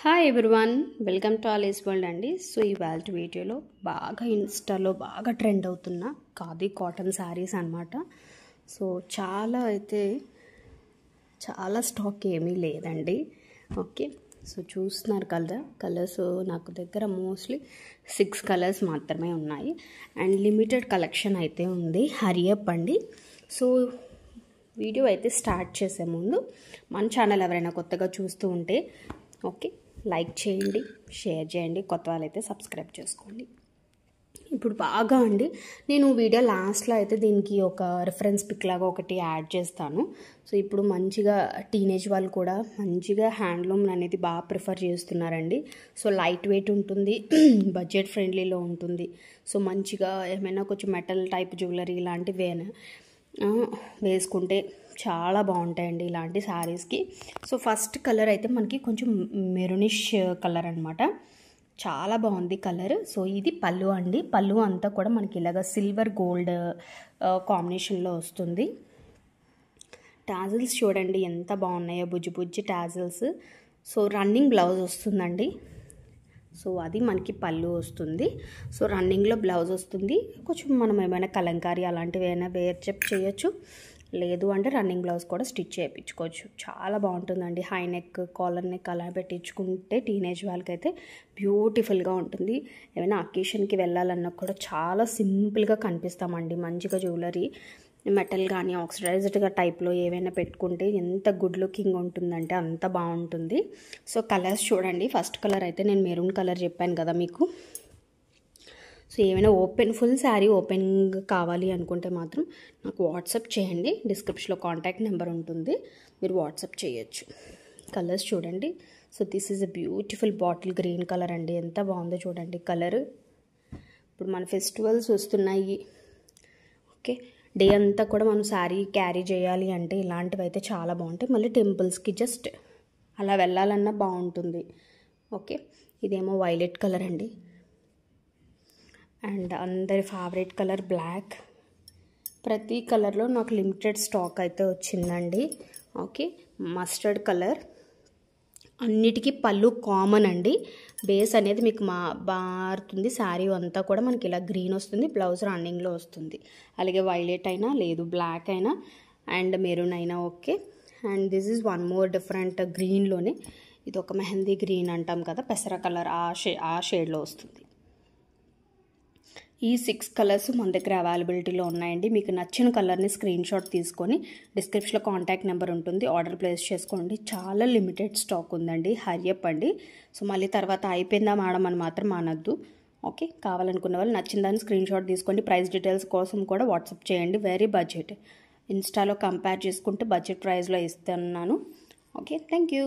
Hi everyone, welcome to all is world అండి. So ఇవాళ వీడియోలో బాగా ఇన్స్టాలో బాగా ట్రెండ్ అవుతున్న ఖాదీ కాటన్ శారీస్ అనమాట. సో చాలా స్టాక్ ఏమీ లేదండి. ఓకే, సో చూస్తున్నారు కదా, కలర్స్ నాకు దగ్గర మోస్ట్లీ 6 కలర్స్ మాత్రమే ఉన్నాయి అండ్ లిమిటెడ్ కలెక్షన్ అయితే ఉంది. హరీ అప్ అండి. సో వీడియో అయితే స్టార్ట్ చేసే ముందు మన ఛానల్ ఎవరైనా కొత్తగా చూస్తూ ఉంటే ఓకే లైక్ చేయండి, షేర్ చేయండి, కొత్త వాళ్ళైతే సబ్స్క్రైబ్ చేసుకోండి. ఇప్పుడు బాగా అండి, నేను వీడియో లాస్ట్లో అయితే దీనికి ఒక రిఫరెన్స్ పిక్ లాగా ఒకటి యాడ్ చేస్తాను. సో ఇప్పుడు మంచిగా టీనేజ్ వాళ్ళు కూడా మంచిగా హ్యాండ్లూమ్ అనేది బాగా ప్రిఫర్ చేస్తున్నారండి. సో లైట్ వెయిట్ ఉంటుంది, బడ్జెట్ ఫ్రెండ్లీలో ఉంటుంది. సో మంచిగా ఏమైనా కొంచెం మెటల్ టైప్ జ్యువెలరీ ఇలాంటివి వేసుకుంటే చాలా బాగుంటాయండి ఇలాంటి శారీస్కి. సో ఫస్ట్ కలర్ అయితే మనకి కొంచెం మెరూనిష్ కలర్ అనమాట, చాలా బాగుంది కలర్. సో ఇది పళ్ళు అండి. పళ్ళు అంతా కూడా మనకి ఇలాగ సిల్వర్ గోల్డ్ కాంబినేషన్లో వస్తుంది. టాజిల్స్ చూడండి ఎంత బాగున్నాయో, బుజ్జి బుజ్జి టాజిల్స్. సో రన్నింగ్ బ్లౌజ్ వస్తుందండి. సో అది మనకి పళ్ళు వస్తుంది. సో రన్నింగ్లో బ్లౌజ్ వస్తుంది. కొంచెం మనం ఏమైనా కలంకారీ అలాంటివి ఏమైనా వేర్ చేయొచ్చు, లేదు అంటే రన్నింగ్ బ్లౌజ్ కూడా స్టిచ్ చేయించుకోవచ్చు. చాలా బాగుంటుందండి. హై నెక్, కాలర్ నెక్ అలా పెట్టించుకుంటే టీనేజ్ వాళ్ళకైతే బ్యూటిఫుల్గా ఉంటుంది. ఏమైనా అకేషన్కి వెళ్ళాలన్నా కూడా చాలా సింపుల్గా కనిపిస్తామండి. మంచిగా జ్యువెలరీ మెటల్ కానీ ఆక్సిడైజ్డ్గా టైప్లో ఏవైనా పెట్టుకుంటే ఎంత గుడ్ లుకింగ్ ఉంటుందంటే అంత బాగుంటుంది. సో కలర్స్ చూడండి. ఫస్ట్ కలర్ అయితే నేను మెరూన్ కలర్ చెప్పాను కదా మీకు. సో ఏమైనా ఫుల్ శారీ ఓపెన్ కావాలి అనుకుంటే మాత్రం నాకు వాట్సాప్ చేయండి. డిస్క్రిప్షన్లో కాంటాక్ట్ నెంబర్ ఉంటుంది, మీరు వాట్సాప్ చేయొచ్చు. కలర్స్ చూడండి. So this is a beautiful bottle green colour అండి. ఎంత బాగుందో చూడండి కలర్. ఇప్పుడు మన ఫెస్టివల్స్ వస్తున్నాయి. ఓకే, డే అంతా కూడా మనం శారీ క్యారీ చేయాలి అంటే ఇలాంటివి అయితే చాలా బాగుంటాయి. మళ్ళీ టెంపుల్స్కి జస్ట్ అలా వెళ్ళాలన్నా బాగుంటుంది. ఓకే, ఇదేమో వైలెట్ కలర్ అండి అండ్ అందరి ఫేవరెట్ కలర్ బ్లాక్. ప్రతి కలర్లో నాకు లిమిటెడ్ స్టాక్ అయితే వచ్చిందండి. Okay, mustard colour. అన్నిటికీ పళ్ళు కామన్ అండి. బేస్ అనేది మీకు మారుతుంది. శారీ అంతా కూడా మనకి ఇలా గ్రీన్ వస్తుంది, బ్లౌజ్ రన్నింగ్లో వస్తుంది. అలాగే వైలెట్ అయినా లేదు, బ్లాక్ అయినా అండ్ మెరూన్ అయినా okay. And this is one more different గ్రీన్లోనే, ఇది ఒక మెహందీ గ్రీన్ అంటాం కదా, పెసర కలర్ ఆ షేడ్లో వస్తుంది. ఈ 6 కలర్స్ మన దగ్గర అవైలబిలిటీలో ఉన్నాయండి. మీకు నచ్చిన కలర్ని స్క్రీన్ షాట్ తీసుకొని డిస్క్రిప్షన్లో కాంటాక్ట్ నెంబర్ ఉంటుంది, ఆర్డర్ ప్లేస్ చేసుకోండి. చాలా లిమిటెడ్ స్టాక్ ఉందండి. హరీ అప్ అండి. సో మళ్ళీ తర్వాత అయిపోయిందా మేడం అని మాత్రం అనద్దు. ఓకే, కావాలనుకున్న వాళ్ళు నచ్చిన దాన్ని స్క్రీన్ షాట్ తీసుకోండి. ప్రైస్ డీటెయిల్స్ కోసం కూడా వాట్సాప్ చేయండి. Very budget. ఇన్స్టాలో కంపేర్ చేసుకుంటే బడ్జెట్ ప్రైస్లో ఇస్తున్నాను. Okay, thank you.